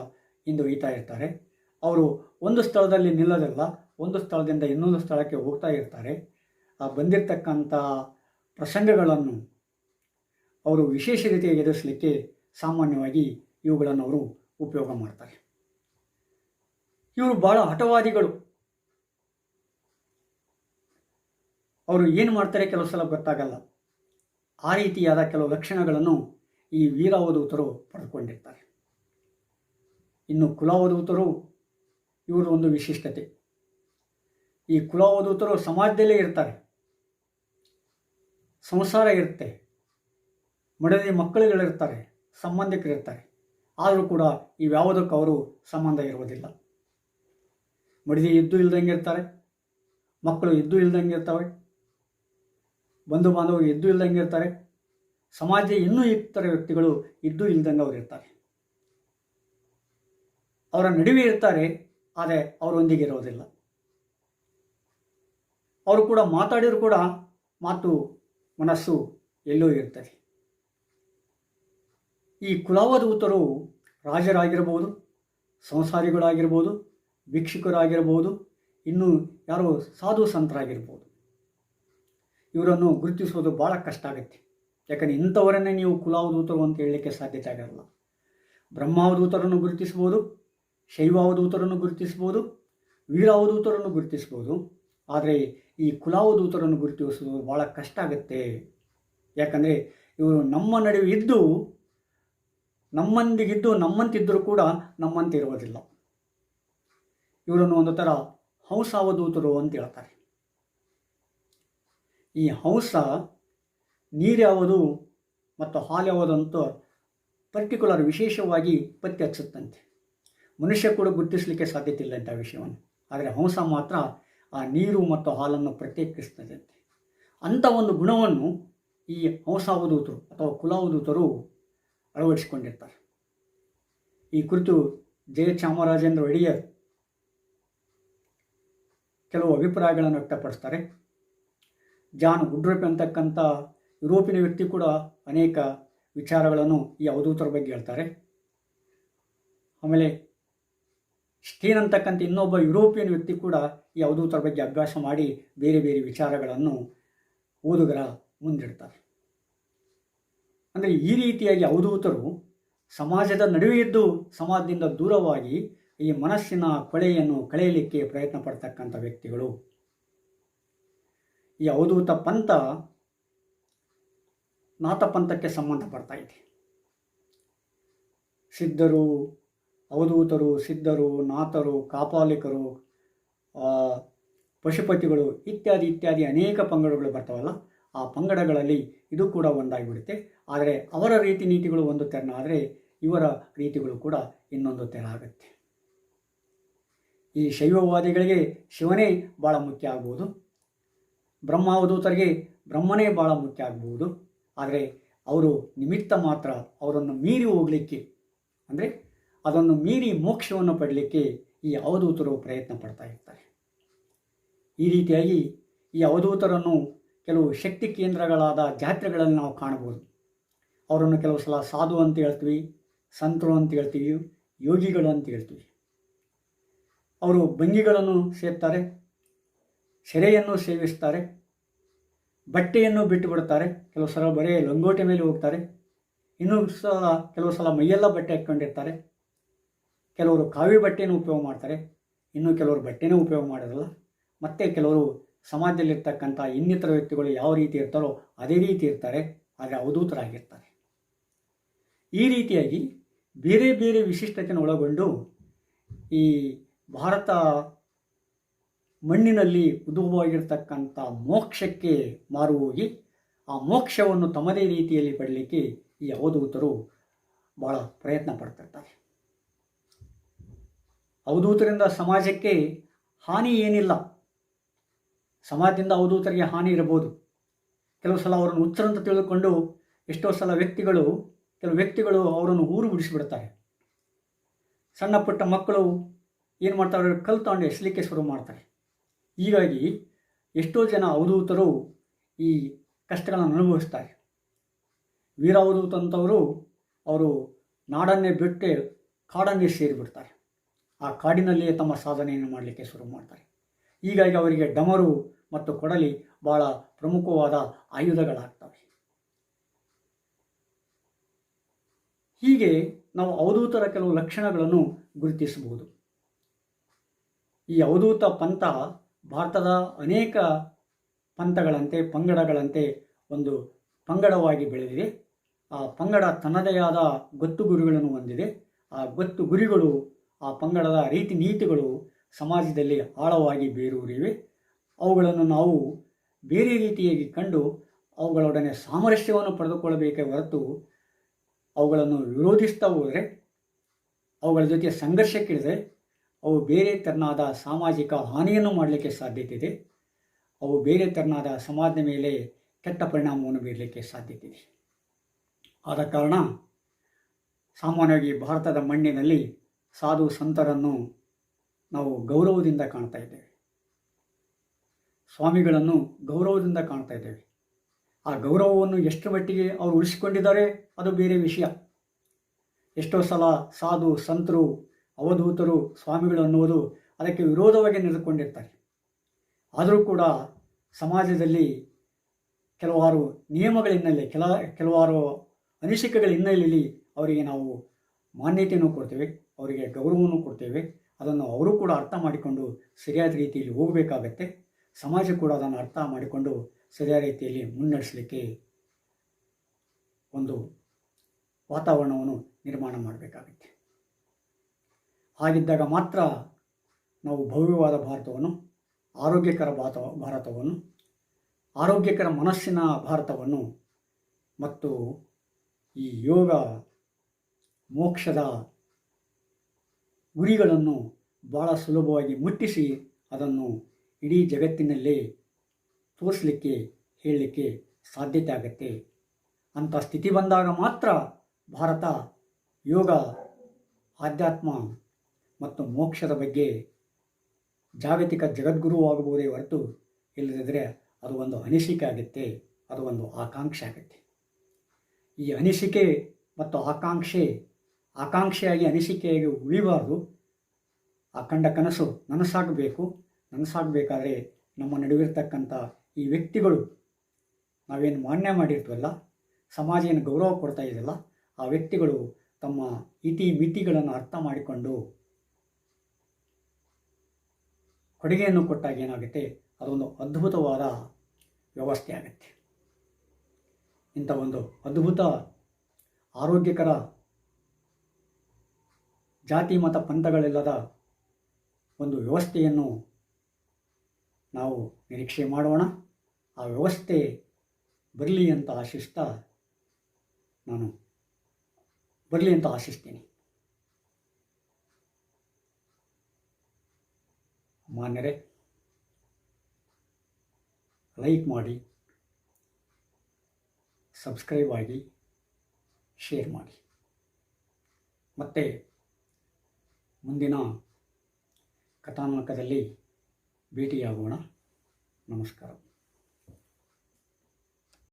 ಇಂದು ಒಯ್ತಾ ಇರ್ತಾರೆ. ಅವರು ಒಂದು ಸ್ಥಳದಲ್ಲಿ ನಿಲ್ಲೋದಿಲ್ಲ, ಒಂದು ಸ್ಥಳದಿಂದ ಇನ್ನೊಂದು ಸ್ಥಳಕ್ಕೆ ಹೋಗ್ತಾ ಇರ್ತಾರೆ. ಆ ಬಂದಿರತಕ್ಕಂಥ ಪ್ರಸಂಗಗಳನ್ನು ಅವರು ವಿಶೇಷ ರೀತಿಯಾಗಿ ಎದುರಿಸಲಿಕ್ಕೆ ಸಾಮಾನ್ಯವಾಗಿ ಇವುಗಳನ್ನು ಅವರು ಉಪಯೋಗ ಮಾಡ್ತಾರೆ. ಇವರು ಬಹಳ ಹಠವಾದಿಗಳು. ಅವರು ಏನು ಮಾಡ್ತಾರೆ ಕೆಲವು ಸಲ ಗೊತ್ತಾಗಲ್ಲ. ಆ ರೀತಿಯಾದ ಕೆಲವು ಲಕ್ಷಣಗಳನ್ನು ಈ ವೀರಾವಧೂತರು ಪಡೆದುಕೊಂಡಿರ್ತಾರೆ. ಇನ್ನು ಕುಲಾವಧೂತರು, ಇವರು ಒಂದು ವಿಶಿಷ್ಟತೆ. ಈ ಕುಲಾವಧೂತರು ಸಮಾಜದಲ್ಲೇ ಇರ್ತಾರೆ, ಸಂಸಾರ ಇರುತ್ತೆ, ಮಡದಿ ಮಕ್ಕಳುಗಳಿರ್ತಾರೆ, ಸಂಬಂಧಿಕರಿರ್ತಾರೆ. ಆದರೂ ಕೂಡ ಇವ್ಯಾವುದಕ್ಕೂ ಅವರು ಸಂಬಂಧ ಇರುವುದಿಲ್ಲ. ಮಡದಿ ಇದ್ದು ಇಲ್ದಂಗೆ ಇರ್ತಾರೆ, ಮಕ್ಕಳು ಇದ್ದು ಇಲ್ದಂಗೆ ಇರ್ತವೆ, ಬಂಧು ಬಾಂಧವರು ಇದ್ದು ಇಲ್ದಂಗೆ ಇರ್ತಾರೆ, ಸಮಾಜ ಇನ್ನೂ ಇತರ ವ್ಯಕ್ತಿಗಳು ಇದ್ದು ಇಲ್ದಂಗೆ ಅವರು ಇರ್ತಾರೆ. ಅವರ ನಡುವೆ ಇರ್ತಾರೆ, ಆದರೆ ಅವರೊಂದಿಗೆ ಇರೋದಿಲ್ಲ. ಅವರು ಕೂಡ ಮಾತಾಡಿದ್ರು ಕೂಡ ಮಾತು ಮನಸ್ಸು ಎಲ್ಲೋ ಇರ್ತದೆ. ಈ ಕುಲಾವಧೂತರು ರಾಜರಾಗಿರ್ಬೋದು, ಸಂಸಾರಿಗಳಾಗಿರ್ಬೋದು, ಭಿಕ್ಷುಕರಾಗಿರ್ಬೋದು, ಇನ್ನು ಯಾರೋ ಸಾಧು ಸಂತರಾಗಿರ್ಬೋದು. ಇವರನ್ನು ಗುರುತಿಸೋದು ಭಾಳ ಕಷ್ಟ ಆಗುತ್ತೆ. ಯಾಕಂದರೆ ಇಂಥವರನ್ನೇ ನೀವು ಕುಲಾವಧೂತರು ಅಂತ ಹೇಳಲಿಕ್ಕೆ ಸಾಧ್ಯತೆ ಆಗಲ್ಲ. ಬ್ರಹ್ಮಾವಧೂತರನ್ನು ಗುರುತಿಸ್ಬೋದು, ಶೈವ ಅವಧೂತರನ್ನು ಗುರುತಿಸ್ಬೋದು, ವೀರ ಅವಧೂತರನ್ನು ಗುರುತಿಸ್ಬೋದು. ಆದರೆ ಈ ಕುಲಾವಧೂತರನ್ನು ಗುರುತಿಸೋದು ಭಾಳ ಕಷ್ಟ ಆಗುತ್ತೆ. ಯಾಕಂದರೆ ಇವರು ನಮ್ಮ ನಡುವೆ ಇದ್ದು ನಮ್ಮಂದಿಗಿದ್ದು ನಮ್ಮಂತಿದ್ದರೂ ಕೂಡ ನಮ್ಮಂತೆ ಇರುವುದಿಲ್ಲ. ಇವರನ್ನು ಒಂದು ಥರ ಹಂಸಾವಧೂತರು ಅಂತ ಹೇಳ್ತಾರೆ. ಈ ಹಂಸ ನೀರು ಯಾವುದು ಮತ್ತು ಹಾಲು ಯಾವುದು ಅಂತ ಪರ್ಟಿಕ್ಯುಲರ್ ವಿಶೇಷವಾಗಿ ಪತ್ತೆ ಹಚ್ಚುತ್ತಂತೆ. ಮನುಷ್ಯ ಕೂಡ ಗುರುತಿಸಲಿಕ್ಕೆ ಸಾಧ್ಯತೆ ಇಲ್ಲ ಇಂಥ ವಿಷಯವನ್ನು. ಆದರೆ ಹಂಸ ಮಾತ್ರ ಆ ನೀರು ಮತ್ತು ಹಾಲನ್ನು ಪ್ರತ್ಯೇಕಿಸ್ತದಂತೆ. ಅಂಥ ಒಂದು ಗುಣವನ್ನು ಈ ಹಂಸಾವಧೂತರು ಅಥವಾ ಕುಲಾವಧೂತರು ಅಳವಡಿಸಿಕೊಂಡಿರ್ತಾರೆ. ಈ ಕುರಿತು ಜಯಚಾಮರಾಜೇಂದ್ರ ಒಡೆಯರ್ ಕೆಲವು ಅಭಿಪ್ರಾಯಗಳನ್ನು ವ್ಯಕ್ತಪಡಿಸ್ತಾರೆ. ಜಾನ್ ವುಡ್ರಪ್ ಅಂತಕ್ಕಂಥ ಯುರೋಪಿನ ವ್ಯಕ್ತಿ ಕೂಡ ಅನೇಕ ವಿಚಾರಗಳನ್ನು ಈ ಅವಧೂತರ ಬಗ್ಗೆ ಹೇಳ್ತಾರೆ. ಆಮೇಲೆ ಸ್ಟೀನ್ ಅಂತಕ್ಕಂಥ ಇನ್ನೊಬ್ಬ ಯುರೋಪಿಯನ್ ವ್ಯಕ್ತಿ ಕೂಡ ಈ ಅವಧೂತರ ಬಗ್ಗೆ ಅಭ್ಯಾಸ ಮಾಡಿ ಬೇರೆ ಬೇರೆ ವಿಚಾರಗಳನ್ನು ಓದುಗರ ಮುಂದಿಡ್ತಾರೆ. ಅಂದರೆ ಈ ರೀತಿಯಾಗಿ ಅವಧೂತರು ಸಮಾಜದ ನಡುವೆ ಇದ್ದು ಸಮಾಜದಿಂದ ದೂರವಾಗಿ ಈ ಮನಸ್ಸಿನ ಕೊಳೆಯನ್ನು ಕಳೆಯಲಿಕ್ಕೆ ಪ್ರಯತ್ನ ಪಡ್ತಕ್ಕಂಥ ವ್ಯಕ್ತಿಗಳು. ಈ ಅವಧೂತ ಪಂಥ ನಾಥ ಪಂಥಕ್ಕೆ ಸಂಬಂಧಪಡ್ತಾ ಇದೆ. ಸಿದ್ಧರು, ಅವಧೂತರು, ಸಿದ್ಧರು, ನಾಥರು, ಕಾಪಾಲಿಕರು, ಪಶುಪತಿಗಳು ಇತ್ಯಾದಿ ಇತ್ಯಾದಿ ಅನೇಕ ಪಂಗಡಗಳು ಬರ್ತಾವಲ್ಲ, ಆ ಪಂಗಡಗಳಲ್ಲಿ ಇದು ಕೂಡ ಒಂದಾಗಿಬಿಡುತ್ತೆ. ಆದರೆ ಅವರ ರೀತಿ ನೀತಿಗಳು ಒಂದು ತೆರನ ಆದರೆ ಇವರ ರೀತಿಗಳು ಕೂಡ ಇನ್ನೊಂದು ತೆರ ಆಗುತ್ತೆ. ಈ ಶೈವವಾದಿಗಳಿಗೆ ಶಿವನೇ ಭಾಳ ಮುಖ್ಯ ಆಗ್ಬೋದು, ಬ್ರಹ್ಮಾವಧೂತರಿಗೆ ಬ್ರಹ್ಮನೇ ಭಾಳ ಮುಖ್ಯ ಆಗ್ಬೋದು. ಆದರೆ ಅವರು ನಿಮಿತ್ತ ಮಾತ್ರ. ಅವರನ್ನು ಮೀರಿ ಹೋಗಲಿಕ್ಕೆ, ಅಂದರೆ ಅದನ್ನು ಮೀರಿ ಮೋಕ್ಷವನ್ನು ಪಡಲಿಕ್ಕೆ ಈ ಅವಧೂತರು ಪ್ರಯತ್ನ ಪಡ್ತಾ ಇರ್ತಾರೆ. ಈ ರೀತಿಯಾಗಿ ಈ ಅವಧೂತರನ್ನು ಕೆಲವು ಶಕ್ತಿ ಕೇಂದ್ರಗಳಾದ ಜಾತ್ರೆಗಳಲ್ಲಿ ನಾವು ಕಾಣಬಹುದು. ಅವರನ್ನು ಕೆಲವು ಸಲ ಸಾಧು ಅಂತ ಹೇಳ್ತೀವಿ, ಸಂತರು ಅಂತ ಹೇಳ್ತೀವಿ, ಯೋಗಿಗಳು ಅಂತ ಹೇಳ್ತೀವಿ. ಅವರು ಭಂಗಿಗಳನ್ನು ಸೇರ್ತಾರೆ, ಸೆರೆಯನ್ನು ಸೇವಿಸ್ತಾರೆ, ಬಟ್ಟೆಯನ್ನು ಬಿಟ್ಟು ಬಿಡ್ತಾರೆ. ಕೆಲವು ಸಲ ಬರೀ ಲಂಗೋಟಿ ಮೇಲೆ ಹೋಗ್ತಾರೆ. ಕೆಲವು ಸಲ ಮೈಯೆಲ್ಲ ಬಟ್ಟೆ ಹಾಕ್ಕೊಂಡಿರ್ತಾರೆ. ಕೆಲವರು ಕಾವಿ ಬಟ್ಟೆಯನ್ನು ಉಪಯೋಗ ಮಾಡ್ತಾರೆ, ಇನ್ನು ಕೆಲವರು ಬಟ್ಟೆನೇ ಉಪಯೋಗ ಮಾಡೋದಿಲ್ಲ. ಮತ್ತು ಕೆಲವರು ಸಮಾಜದಲ್ಲಿರ್ತಕ್ಕಂಥ ಇನ್ನಿತರ ವ್ಯಕ್ತಿಗಳು ಯಾವ ರೀತಿ ಇರ್ತಾರೋ ಅದೇ ರೀತಿ ಇರ್ತಾರೆ, ಆದರೆ ಅವಧೂತರಾಗಿರ್ತಾರೆ. ಈ ರೀತಿಯಾಗಿ ಬೇರೆ ಬೇರೆ ವಿಶಿಷ್ಟತೆಯನ್ನು ಒಳಗೊಂಡು ಈ ಭಾರತ ಮಣ್ಣಿನಲ್ಲಿ ಉದ್ಭವವಾಗಿರ್ತಕ್ಕಂಥ ಮೋಕ್ಷಕ್ಕೆ ಮಾರು ಹೋಗಿ ಆ ಮೋಕ್ಷವನ್ನು ತಮ್ಮದೇ ರೀತಿಯಲ್ಲಿ ಪಡಲಿಕ್ಕೆ ಈ ಅವಧೂತರು ಭಾಳ ಪ್ರಯತ್ನ ಪಡ್ತಿರ್ತಾರೆ. ಅವಧೂತರಿಂದ ಸಮಾಜಕ್ಕೆ ಹಾನಿ ಏನಿಲ್ಲ. ಸಮಾಜದಿಂದ ಅವಧೂತರಿಗೆ ಹಾನಿ ಇರಬಹುದು. ಕೆಲವು ಸಲ ಅವರನ್ನು ಹುಚ್ಚರಂತ ತಿಳಿದುಕೊಂಡು ಎಷ್ಟೋ ಸಲ ಕೆಲವು ವ್ಯಕ್ತಿಗಳು ಅವರನ್ನು ಊರು ಬಿಡಿಸಿಬಿಡ್ತಾರೆ. ಸಣ್ಣ ಪುಟ್ಟ ಮಕ್ಕಳು ಏನು ಮಾಡ್ತಾರೆ, ಕಲ್ಲು ತಗೊಂಡು ಎಸಲಿಕ್ಕೆ ಶುರು ಮಾಡ್ತಾರೆ. ಹೀಗಾಗಿ ಎಷ್ಟೋ ಜನ ಅವಧೂತರು ಈ ಕಷ್ಟಗಳನ್ನು ಅನುಭವಿಸ್ತಾರೆ. ವೀರಾವಧೂತ ಅಂತವರು ಅವರು ನಾಡನ್ನೇ ಬಿಟ್ಟು ಕಾಡನ್ನೇ ಸೇರಿಬಿಡ್ತಾರೆ. ಆ ಕಾಡಿನಲ್ಲಿಯೇ ತಮ್ಮ ಸಾಧನೆಯನ್ನು ಮಾಡಲಿಕ್ಕೆ ಶುರು ಮಾಡ್ತಾರೆ. ಹೀಗಾಗಿ ಅವರಿಗೆ ಡಮರು ಮತ್ತು ಕೊಡಲಿ ಭಾಳ ಪ್ರಮುಖವಾದ ಆಯುಧಗಳಾಗ್ತವೆ. ಹೀಗೆ ನಾವು ಅವಧೂತರ ಕೆಲವು ಲಕ್ಷಣಗಳನ್ನು ಗುರುತಿಸಬಹುದು. ಈ ಅವಧೂತ ಪಂಥ ಭಾರತದ ಅನೇಕ ಪಂಥಗಳಂತೆ ಪಂಗಡಗಳಂತೆ ಒಂದು ಪಂಗಡವಾಗಿ ಬೆಳೆದಿದೆ. ಆ ಪಂಗಡ ತನ್ನದೇ ಆದ ಗೊತ್ತು ಗುರಿಗಳನ್ನು ಹೊಂದಿದೆ. ಆ ಗೊತ್ತು ಗುರಿಗಳು, ಆ ಪಂಗಡದ ರೀತಿ ನೀತಿಗಳು ಸಮಾಜದಲ್ಲಿ ಆಳವಾಗಿ ಬೇರೂರಿವೆ. ಅವುಗಳನ್ನು ನಾವು ಬೇರೆ ರೀತಿಯಾಗಿ ಕಂಡು ಅವುಗಳೊಡನೆ ಸಾಮರಸ್ಯವನ್ನು ಪಡೆದುಕೊಳ್ಳಬೇಕೇ ಹೊರತು ಅವುಗಳನ್ನು ವಿರೋಧಿಸ್ತಾ ಹೋದರೆ, ಅವುಗಳ ಜೊತೆ ಸಂಘರ್ಷಕ್ಕಿಳಿದರೆ ಅವು ಬೇರೆ ತೆರನಾದ ಸಾಮಾಜಿಕ ಹಾನಿಯನ್ನು ಮಾಡಲಿಕ್ಕೆ ಸಾಧ್ಯತೆ ಇದೆ. ಅವು ಬೇರೆ ತೆರನಾದ ಸಮಾಜದ ಮೇಲೆ ಕೆಟ್ಟ ಪರಿಣಾಮವನ್ನು ಬೀರಲಿಕ್ಕೆ ಸಾಧ್ಯತೆ ಇದೆ. ಆದ ಕಾರಣ ಸಾಮಾನ್ಯವಾಗಿ ಭಾರತದ ಮಣ್ಣಿನಲ್ಲಿ ಸಾಧು ಸಂತರನ್ನು ನಾವು ಗೌರವದಿಂದ ಕಾಣ್ತಾ ಇದ್ದೇವೆ. ಸ್ವಾಮಿಗಳನ್ನು ಗೌರವದಿಂದ ಕಾಣ್ತಾ ಇದ್ದೇವೆ. ಆ ಗೌರವವನ್ನು ಎಷ್ಟು ಮಟ್ಟಿಗೆ ಅವರು ಉಳಿಸಿಕೊಂಡಿದ್ದಾರೆ ಅದು ಬೇರೆ ವಿಷಯ. ಎಷ್ಟೋ ಸಲ ಸಾಧು ಸಂತರು, ಅವಧೂತರು, ಸ್ವಾಮಿಗಳು ಅನ್ನುವುದು ಅದಕ್ಕೆ ವಿರೋಧವಾಗಿ ನಿಂತುಕೊಂಡಿರ್ತಾರೆ. ಆದರೂ ಕೂಡ ಸಮಾಜದಲ್ಲಿ ಕೆಲವಾರು ನಿಯಮಗಳ ಹಿನ್ನೆಲೆ, ಕೆಲವಾರು ಅನಿಸಿಕೆಗಳ ಹಿನ್ನೆಲೆಯಲ್ಲಿ ಅವರಿಗೆ ನಾವು ಮಾನ್ಯತೆಯನ್ನು ಕೊಡ್ತೇವೆ, ಅವರಿಗೆ ಗೌರವವನ್ನು ಕೊಡ್ತೇವೆ. ಅದನ್ನು ಅವರು ಕೂಡ ಅರ್ಥ ಮಾಡಿಕೊಂಡು ಸರಿಯಾದ ರೀತಿಯಲ್ಲಿ ಹೋಗಬೇಕಾಗತ್ತೆ. ಸಮಾಜ ಕೂಡ ಅದನ್ನು ಅರ್ಥ ಮಾಡಿಕೊಂಡು ಸರಿಯಾದ ರೀತಿಯಲ್ಲಿ ಮುನ್ನಡೆಸಲಿಕ್ಕೆ ಒಂದು ವಾತಾವರಣವನ್ನು ನಿರ್ಮಾಣ ಮಾಡಬೇಕಾಗುತ್ತೆ. ಹಾಗಿದ್ದಾಗ ಮಾತ್ರ ನಾವು ಭವ್ಯವಾದ ಭಾರತವನ್ನು, ಆರೋಗ್ಯಕರ ಭಾರತವನ್ನು, ಆರೋಗ್ಯಕರ ಮನಸ್ಸಿನ ಭಾರತವನ್ನು ಮತ್ತು ಈ ಯೋಗ ಮೋಕ್ಷದ ಗುರಿಗಳನ್ನು ಭಾಳ ಸುಲಭವಾಗಿ ಮುಟ್ಟಿಸಿ ಅದನ್ನು ಇಡೀ ಜಗತ್ತಿನಲ್ಲೇ ತೋರಿಸಲಿಕ್ಕೆ ಹೇಳಲಿಕ್ಕೆ ಸಾಧ್ಯತೆ ಆಗುತ್ತೆ. ಅಂಥ ಸ್ಥಿತಿ ಬಂದಾಗ ಮಾತ್ರ ಭಾರತ ಯೋಗ, ಆಧ್ಯಾತ್ಮ ಮತ್ತು ಮೋಕ್ಷದ ಬಗ್ಗೆ ಜಾಗತಿಕ ಜಗದ್ಗುರುವಾಗಬಹುದೇ ಹೊರತು ಇಲ್ಲದಿದ್ದರೆ ಅದು ಒಂದು ಅನಿಸಿಕೆ ಆಗುತ್ತೆ, ಅದು ಒಂದು ಆಕಾಂಕ್ಷೆ ಆಗುತ್ತೆ. ಈ ಅನಿಸಿಕೆ ಮತ್ತು ಆಕಾಂಕ್ಷೆಯಾಗಿ ಅನಿಸಿಕೆಯಾಗಿ ಉಳಿಬಾರ್ದು. ಆ ಕಂಡ ಕನಸು ನನಸಾಗಬೇಕು. ನನಸಾಗಬೇಕಾದ್ರೆ ನಮ್ಮ ನಡುವಿರ್ತಕ್ಕಂಥ ಈ ವ್ಯಕ್ತಿಗಳು, ನಾವೇನು ಮಾನ್ಯ ಮಾಡಿರ್ತೀವಲ್ಲ, ಸಮಾಜ ಏನು ಗೌರವ ಕೊಡ್ತಾ ಇದೆಯಲ್ಲ, ಆ ವ್ಯಕ್ತಿಗಳು ತಮ್ಮ ಮಿತಿಗಳನ್ನು ಅರ್ಥ ಮಾಡಿಕೊಂಡು ಕೊಡುಗೆಯನ್ನು ಕೊಟ್ಟಾಗ ಏನಾಗುತ್ತೆ, ಅದೊಂದು ಅದ್ಭುತವಾದ ವ್ಯವಸ್ಥೆ ಆಗುತ್ತೆ. ಇಂಥ ಒಂದು ಅದ್ಭುತ ಆರೋಗ್ಯಕರ ಜಾತಿ ಮತ ಪಂಥಗಳಿಲ್ಲದ ಒಂದು ವ್ಯವಸ್ಥೆಯನ್ನು ನಾವು ನಿರೀಕ್ಷೆ ಮಾಡೋಣ. ಆ ವ್ಯವಸ್ಥೆ ಬರಲಿ ಅಂತ ಆಶಿಸ್ತೀನಿ. ಮಾನ್ಯರೇ, ಲೈಕ್ ಮಾಡಿ, ಸಬ್ಸ್ಕ್ರೈಬ್ ಆಗಿ, ಶೇರ್ ಮಾಡಿ. ಮತ್ತೆ ಮುಂದಿನ ಕಥಾನಕದಲ್ಲಿ ಭೇಟಿಯಾಗೋಣ. ನಮಸ್ಕಾರ.